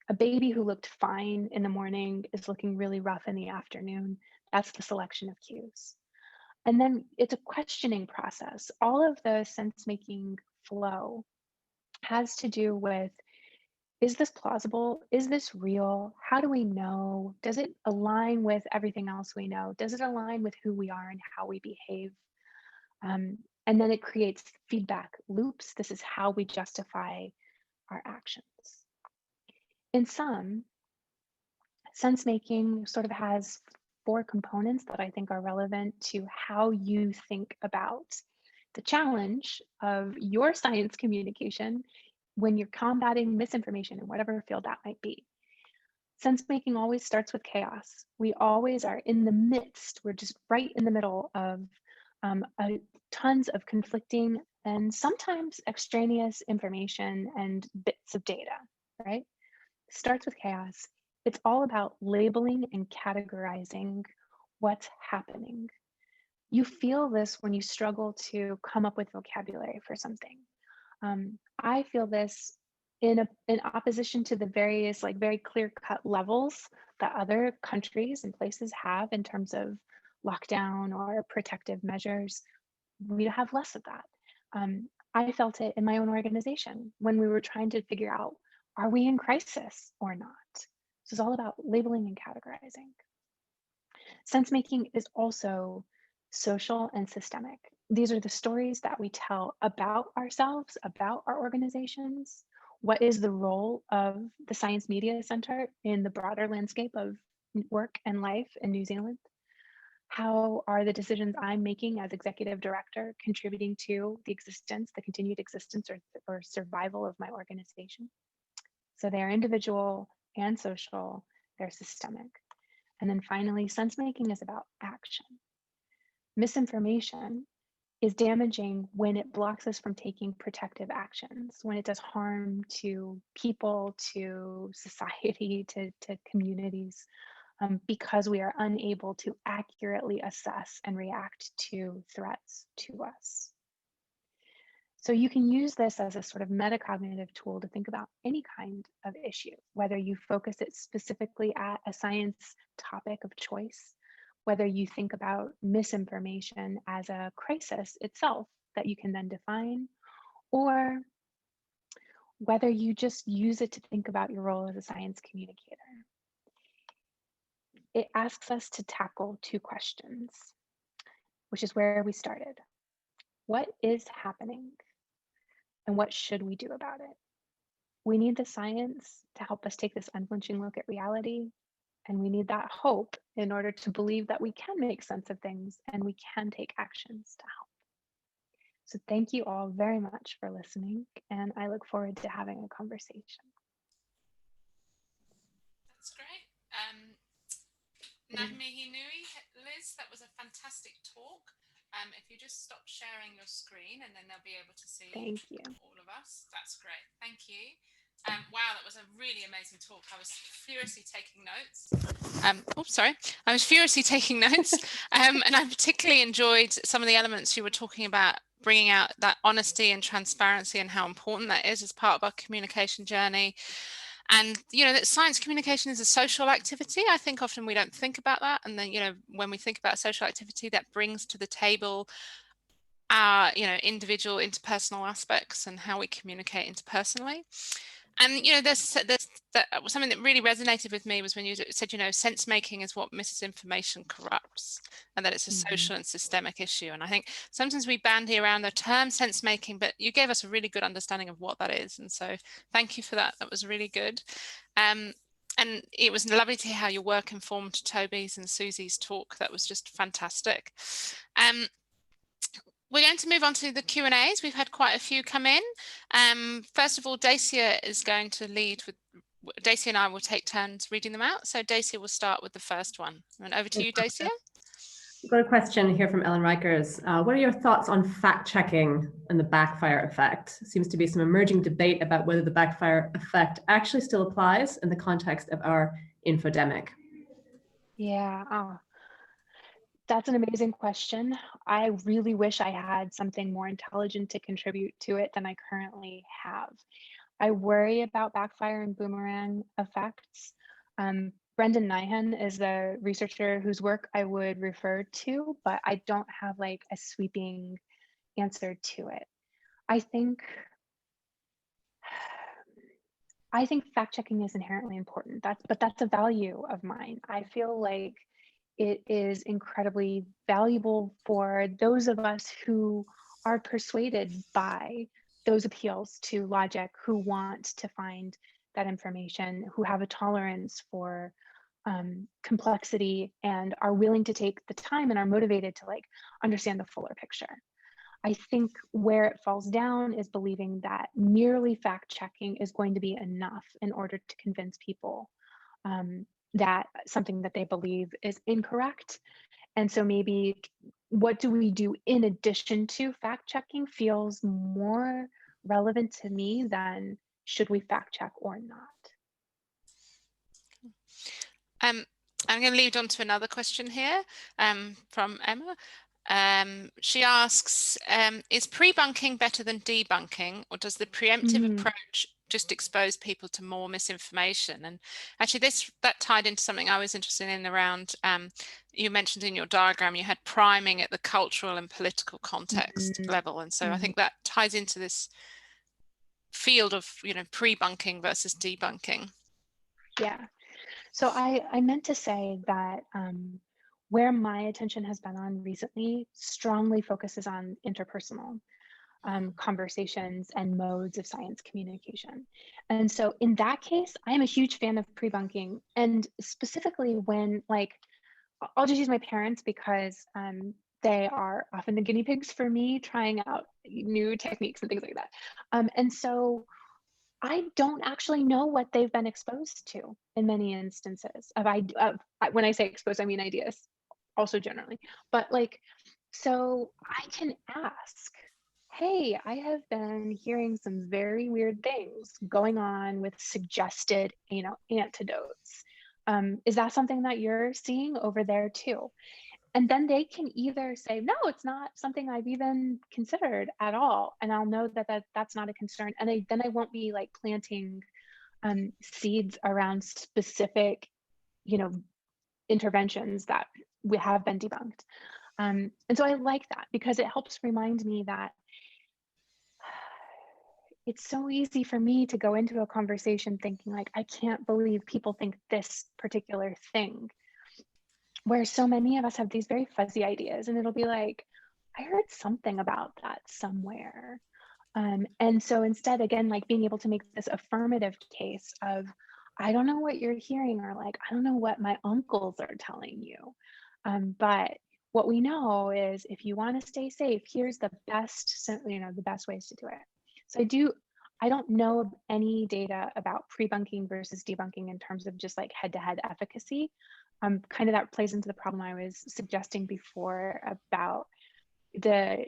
a baby who looked fine in the morning is looking really rough in the afternoon. That's the selection of cues. And then it's a questioning process. All of the sense making flow has to do with, is this plausible? Is this real? How do we know? Does it align with everything else we know? Does it align with who we are and how we behave? And then it creates feedback loops. This is how we justify our actions. In sum, sense making sort of has 4 components that I think are relevant to how you think about the challenge of your science communication when you're combating misinformation in whatever field that might be. Sense making always starts with chaos. We always are in the midst, we're just right in the middle of tons of conflicting and sometimes extraneous information and bits of data, right? It starts with chaos. It's all about labeling and categorizing what's happening. You feel this when you struggle to come up with vocabulary for something. I feel this in opposition to the various, like, very clear-cut levels that other countries and places have in terms of lockdown or protective measures. We have less of that. I felt it in my own organization when we were trying to figure out, are we in crisis or not? This is all about labeling and categorizing. Sense making is also social and systemic. These are the stories that we tell about ourselves, about our organizations. What is the role of the Science Media Centre in the broader landscape of work and life in New Zealand? How are the decisions I'm making as executive director contributing to the existence, the continued existence or survival of my organization? So they are individual and social, they're systemic. And then finally, sense making is about action. Misinformation is damaging when it blocks us from taking protective actions, when it does harm to people, to society, to communities, because we are unable to accurately assess and react to threats to us. So you can use this as a sort of metacognitive tool to think about any kind of issue, whether you focus it specifically at a science topic of choice, whether you think about misinformation as a crisis itself that you can then define, or whether you just use it to think about your role as a science communicator. It asks us to tackle 2 questions, which is where we started. What is happening? And what should we do about it? We need the science to help us take this unflinching look at reality. And we need that hope in order to believe that we can make sense of things and we can take actions to help. So thank you all very much for listening, and I look forward to having a conversation. That's great. Nui, Liz, that was a fantastic talk. If you just stop sharing your screen and then they'll be able to see Thank you. all of us. That's great. Thank you. Wow, that was a really amazing talk. I was furiously taking notes. I was furiously taking notes. And I particularly enjoyed some of the elements you were talking about, bringing out that honesty and transparency and how important that is as part of our communication journey. And, that science communication is a social activity. I think often we don't think about that. And then, when we think about social activity, that brings to the table our, individual interpersonal aspects and how we communicate interpersonally. And, there's something that really resonated with me was when you said, sense making is what misinformation corrupts, and that it's a social and systemic issue. And I think sometimes we bandy around the term sense making, but you gave us a really good understanding of what that is. And so thank you for that. That was really good. And it was lovely to hear how your work informed Toby's and Susie's talk. That was just fantastic. We're going to move on to the Q&As. We've had quite a few come in. First of all, Dacia is going to lead with, Dacia and I will take turns reading them out. So Dacia will start with the first one. And over to you, Dacia. We've got a question here from Ellen Rikers. What are your thoughts on fact-checking and the backfire effect? Seems to be some emerging debate about whether the backfire effect actually still applies in the context of our infodemic. Yeah, that's an amazing question. I really wish I had something more intelligent to contribute to it than I currently have. I worry about backfire and boomerang effects. Brendan Nyhan is the researcher whose work I would refer to, but I don't have like a sweeping answer to it. I think fact checking is inherently important. But that's a value of mine. I feel like it is incredibly valuable for those of us who are persuaded by those appeals to logic, who want to find that information, who have a tolerance for complexity and are willing to take the time and are motivated to like understand the fuller picture. I think where it falls down is believing that merely fact checking is going to be enough in order to convince people that something that they believe is incorrect. And so maybe what do we do in addition to fact checking feels more relevant to me than should we fact check or not. I'm going to lead on to another question here from Emma. She asks, is pre-bunking better than debunking, or does the preemptive approach just expose people to more misinformation? And actually that tied into something I was interested in around, you mentioned in your diagram, you had priming at the cultural and political context level. And so I think that ties into this field of, pre-bunking versus debunking. Yeah. So I meant to say that where my attention has been on recently strongly focuses on interpersonal conversations and modes of science communication. And so in that case, I am a huge fan of pre-bunking, and specifically when, like, I'll just use my parents because they are often the guinea pigs for me trying out new techniques and things like that. And so I don't actually know what they've been exposed to in many instances. When I say exposed, I mean ideas also generally. But like, so I can ask, hey, I have been hearing some very weird things going on with suggested, antidotes. Is that something that you're seeing over there too? And then they can either say, no, it's not something I've even considered at all. And I'll know that that's not a concern. And then I won't be like planting seeds around specific, interventions that we have been debunked. And so I like that because it helps remind me that it's so easy for me to go into a conversation thinking like, I can't believe people think this particular thing, where so many of us have these very fuzzy ideas, and it'll be like, I heard something about that somewhere. And so instead, again, like being able to make this affirmative case of, I don't know what you're hearing, or like, I don't know what my uncles are telling you. But what we know is if you want to stay safe, here's the best, the best ways to do it. So I don't know of any data about pre-bunking versus debunking in terms of just like head-to-head efficacy. Kind of that plays into the problem I was suggesting before about the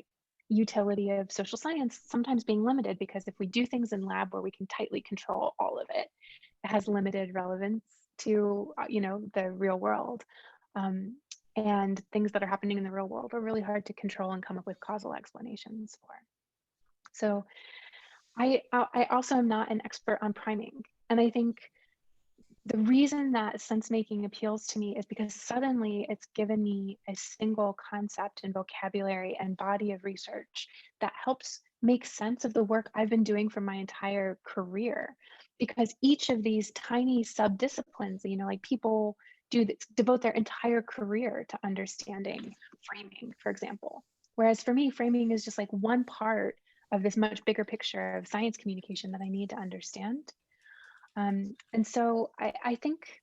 utility of social science sometimes being limited, because if we do things in lab where we can tightly control all of it, it has limited relevance to the real world. And things that are happening in the real world are really hard to control and come up with causal explanations for. So I also am not an expert on priming, and I think the reason that sense making appeals to me is because suddenly it's given me a single concept and vocabulary and body of research that helps make sense of the work I've been doing for my entire career. Because each of these tiny sub-disciplines, like people devote their entire career to understanding framing, for example. Whereas for me, framing is just like one part of this much bigger picture of science communication that I need to understand. And so I think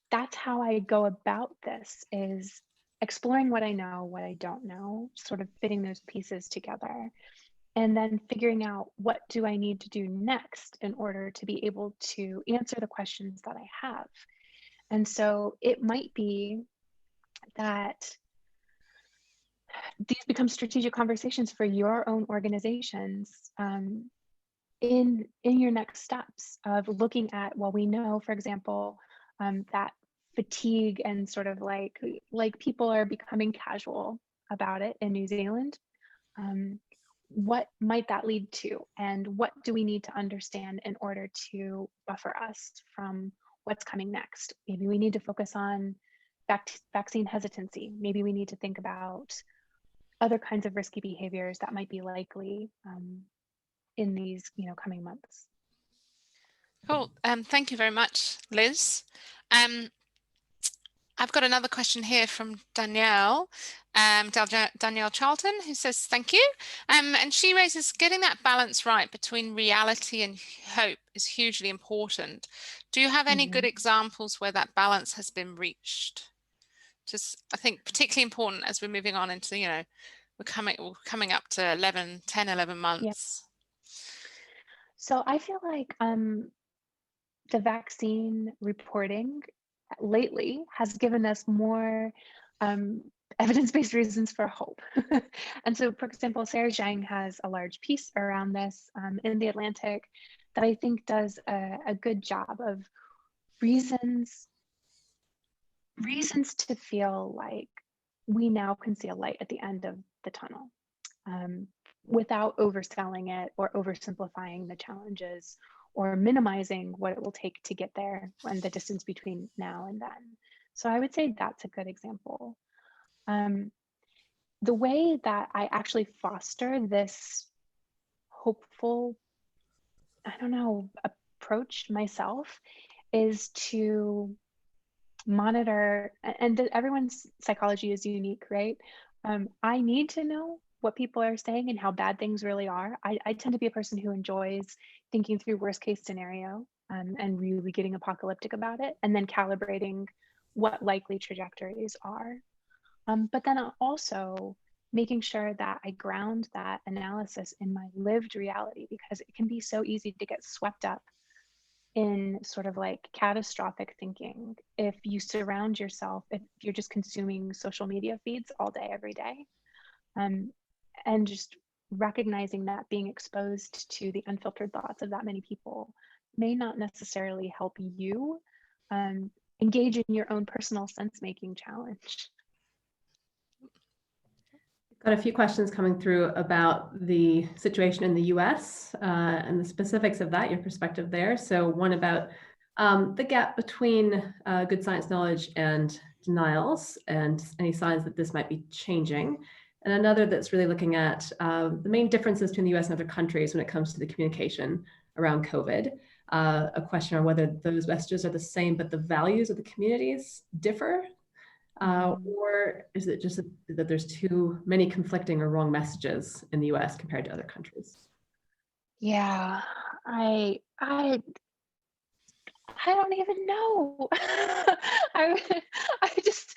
that's how I go about this, is exploring what I know, what I don't know, sort of fitting those pieces together, and then figuring out what do I need to do next in order to be able to answer the questions that I have. And so it might be that these become strategic conversations for your own organizations, in your next steps of looking at, well, we know, for example, that fatigue and sort of like people are becoming casual about it in New Zealand. What might that lead to, and what do we need to understand in order to buffer us from what's coming next? Maybe we need to focus on vaccine hesitancy. Maybe we need to think about other kinds of risky behaviors that might be likely in these coming months. Cool. Thank you very much, Liz. I've got another question here from Danielle, Danielle Charlton, who says thank you. And she raises, getting that balance right between reality and hope is hugely important. Do you have any good examples where that balance has been reached? Just, I think, particularly important as we're moving on into, we're coming up to 10, 11 months. Yep. So I feel like the vaccine reporting lately has given us more evidence-based reasons for hope. And so, for example, Sarah Zhang has a large piece around this in The Atlantic that I think does a good job of reasons to feel like we now can see a light at the end of the tunnel, without overselling it or oversimplifying the challenges or minimizing what it will take to get there and the distance between now and then. So I would say that's a good example. The way that I actually foster this hopeful, approach myself is to monitor, and everyone's psychology is unique, right? I need to know what people are saying and how bad things really are. I tend to be a person who enjoys thinking through worst case scenario and really getting apocalyptic about it, and then calibrating what likely trajectories are. But then also making sure that I ground that analysis in my lived reality, because it can be so easy to get swept up in sort of like catastrophic thinking if you surround yourself, if you're just consuming social media feeds all day, every day. And just recognizing that being exposed to the unfiltered thoughts of that many people may not necessarily help you engage in your own personal sense-making challenge. Got a few questions coming through about the situation in the US and the specifics of that, your perspective there. So one about the gap between good science knowledge and denials and any signs that this might be changing. And another that's really looking at the main differences between the US and other countries when it comes to the communication around COVID. A question on whether those messages are the same, but the values of the communities differ. Or is it just that there's too many conflicting or wrong messages in the US compared to other countries? Yeah, I don't even know. I just,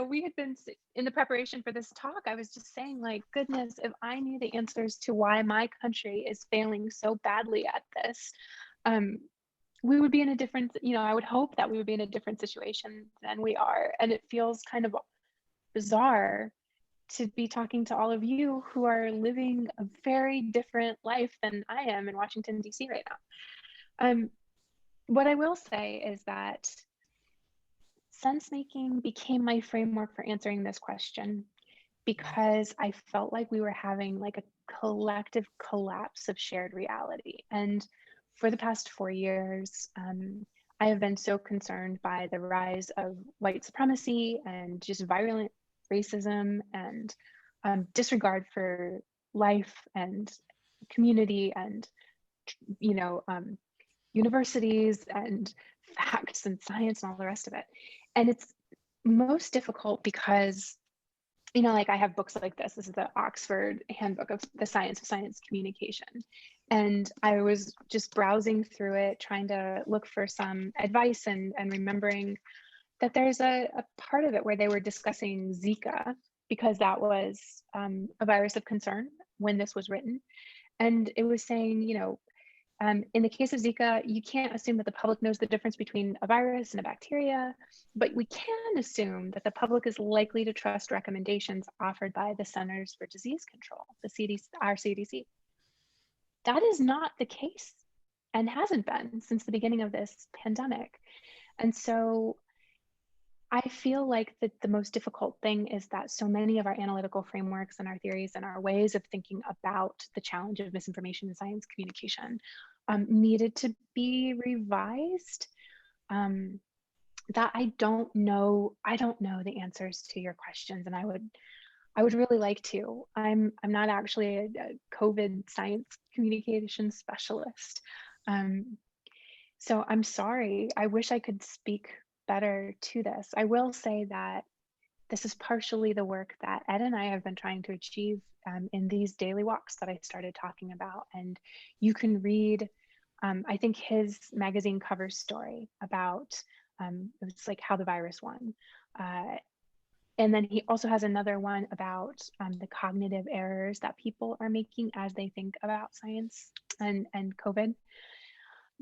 we had been in the preparation for this talk, I was just saying, like, goodness, if I knew the answers to why my country is failing so badly at this, we would be in a different, I would hope that we would be in a different situation than we are. And it feels kind of bizarre to be talking to all of you who are living a very different life than I am in Washington, D.C. right now. What I will say is that sense making became my framework for answering this question because I felt like we were having like a collective collapse of shared reality. And for the past 4 years, I have been so concerned by the rise of white supremacy and just violent racism and disregard for life and community and, universities and facts and science and all the rest of it. And it's most difficult because, like I have books like this. This is the Oxford Handbook of the Science of Science Communication. And I was just browsing through it, trying to look for some advice and remembering that there's a part of it where they were discussing Zika, because that was a virus of concern when this was written. And it was saying, in the case of Zika, you can't assume that the public knows the difference between a virus and a bacteria, but we can assume that the public is likely to trust recommendations offered by the Centers for Disease Control, the CDC, our CDC. That is not the case and hasn't been since the beginning of this pandemic. And so I feel like the most difficult thing is that so many of our analytical frameworks and our theories and our ways of thinking about the challenge of misinformation in science communication needed to be revised. That I don't know the answers to your questions, and I would really like to. I'm not actually a COVID science communication specialist, so I'm sorry. I wish I could speak better to this. I will say that this is partially the work that Ed and I have been trying to achieve in these daily walks that I started talking about. And you can read, I think, his magazine cover story about, it's like how the virus won. And then he also has another one about the cognitive errors that people are making as they think about science and COVID.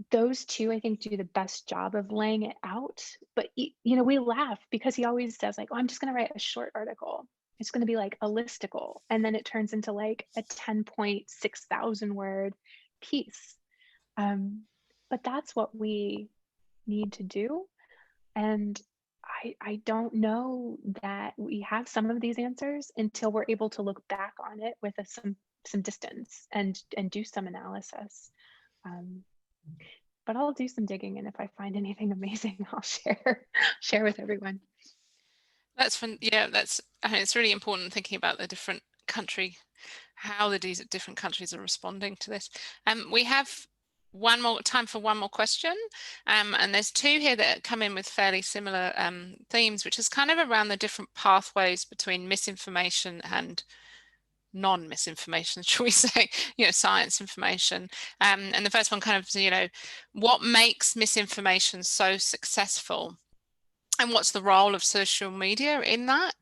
Those two, I think, do the best job of laying it out. But, we laugh because he always says, like, oh, I'm just going to write a short article. It's going to be like a listicle. And then it turns into like a 10,600 word piece. But that's what we need to do. And I don't know that we have some of these answers until we're able to look back on it with some distance and do some analysis. But I'll do some digging, and if I find anything amazing, I'll share with everyone. That's fun. Yeah, it's really important thinking about the different country, how the different countries are responding to this. We have time for one more question, and there's two here that come in with fairly similar themes, which is kind of around the different pathways between misinformation and non-misinformation, shall we say, science information. And the first one kind of, what makes misinformation so successful? And what's the role of social media in that?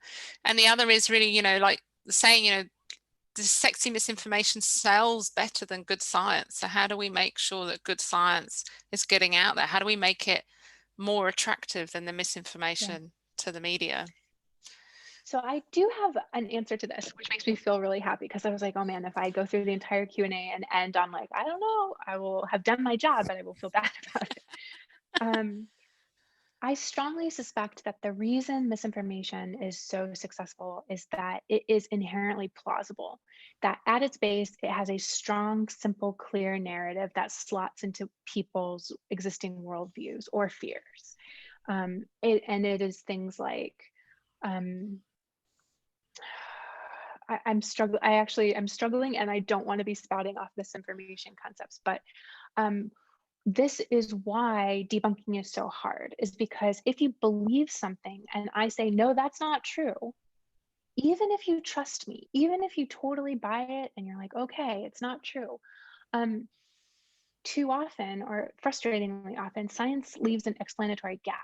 And the other is really, like saying, the sexy misinformation sells better than good science. So how do we make sure that good science is getting out there? How do we make it more attractive than the misinformation to the media? So I do have an answer to this, which makes me feel really happy, because I was like, oh man, if I go through the entire Q&A and end on like, I don't know, I will have done my job, but I will feel bad about it. I strongly suspect that the reason misinformation is so successful is that it is inherently plausible, that at its base, it has a strong, simple, clear narrative that slots into people's existing worldviews or fears. It is things like, I'm struggling, and I don't want to be spouting off misinformation concepts, but this is why debunking is so hard, is because if you believe something and I say, no, that's not true, even if you trust me, even if you totally buy it and you're like, okay, it's not true, too often, or frustratingly often, science leaves an explanatory gap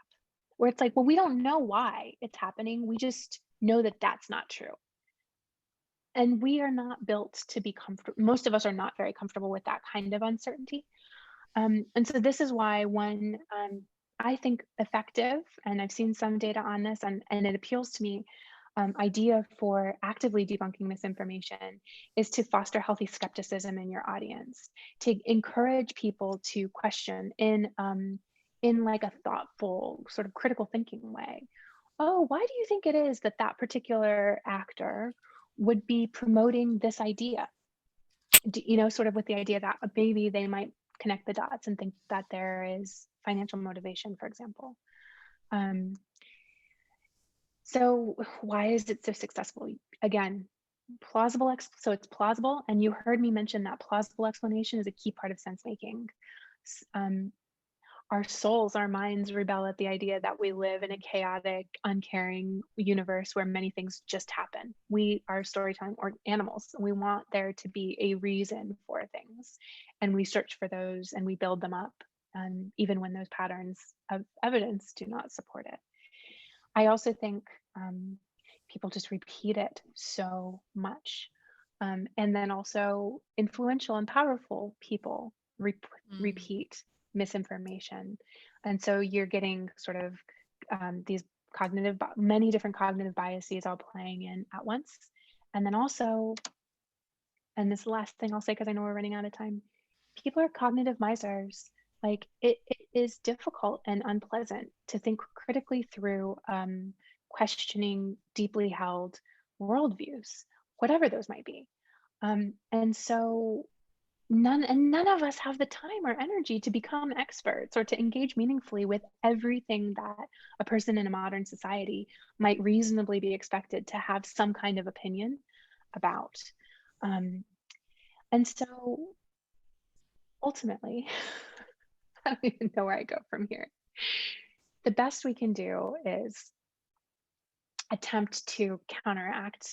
where it's like, well, we don't know why it's happening. We just know that that's not true. And we are not built to be comfortable. Most of us are not very comfortable with that kind of uncertainty. And so this is why one, I think, effective, and I've seen some data on this, and it appeals to me, idea for actively debunking misinformation is to foster healthy skepticism in your audience, to encourage people to question in like a thoughtful, sort of critical thinking way. Oh, why do you think it is that that particular actor would be promoting this idea? You know, sort of with the idea that maybe they might connect the dots and think that there is financial motivation, for example. So why is it so successful? Again, plausible, so it's plausible. And you heard me mention that plausible explanation is a key part of sense making. Our souls, our minds rebel at the idea that we live in a chaotic, uncaring universe where many things just happen. We are storytelling or animals. We want there to be a reason for things. And we search for those and we build them up, even when those patterns of evidence do not support it. I also think people just repeat it so much. And then also influential and powerful people repeat misinformation. And so you're getting sort of these many different cognitive biases all playing in at once. And then also, and this is the last thing I'll say because I know we're running out of time, people are cognitive misers. Like it is difficult and unpleasant to think critically through questioning deeply held worldviews, whatever those might be. And so none of us have the time or energy to become experts or to engage meaningfully with everything that a person in a modern society might reasonably be expected to have some kind of opinion about. And so ultimately, I don't even know where I go from here. The best we can do is attempt to counteract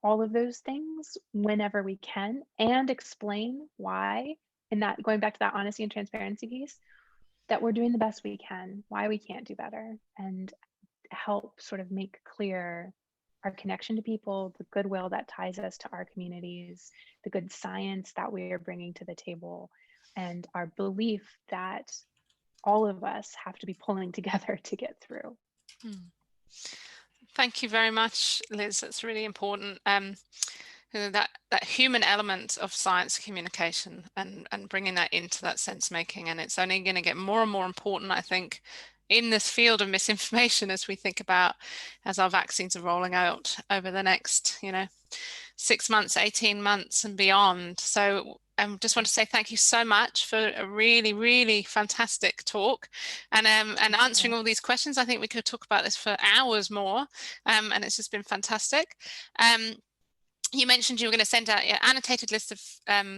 all of those things whenever we can, and explain why, and that going back to that honesty and transparency piece, that we're doing the best we can, why we can't do better, and help sort of make clear our connection to people, the goodwill that ties us to our communities, the good science that we are bringing to the table, and our belief that all of us have to be pulling together to get through. Thank you very much, Liz. That's really important. That human element of science communication and bringing that into that sense making, and it's only going to get more and more important, I think, in this field of misinformation as we think about as our vaccines are rolling out over the next 6 months, 18 months and beyond. So I just want to say thank you so much for a really, really fantastic talk and answering all these questions. I think we could talk about this for hours more, and it's just been fantastic. You mentioned you were going to send out an annotated list of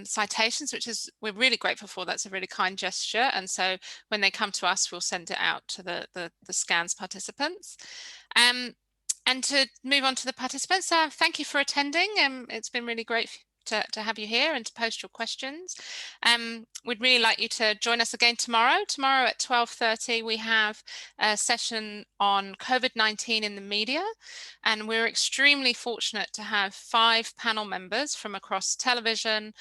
citations, which we're really grateful for. That's a really kind gesture. And so when they come to us, we'll send it out to the SCANZ participants. And to move on to the participants, thank you for attending. It's been really great to have you here and to post your questions. We'd really like you to join us again tomorrow. Tomorrow at 12:30, we have a session on COVID-19 in the media. And we're extremely fortunate to have 5 panel members from across television,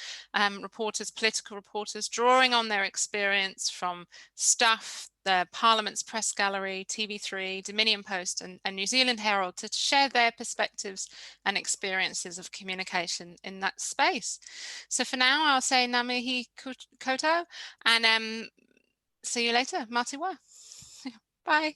reporters, political reporters, drawing on their experience from Stuff, the Parliament's Press Gallery, TV3, Dominion Post and New Zealand Herald, to share their perspectives and experiences of communication in that space. So for now, I'll say ngā mihi koutou and see you later. Mā te wā. Bye.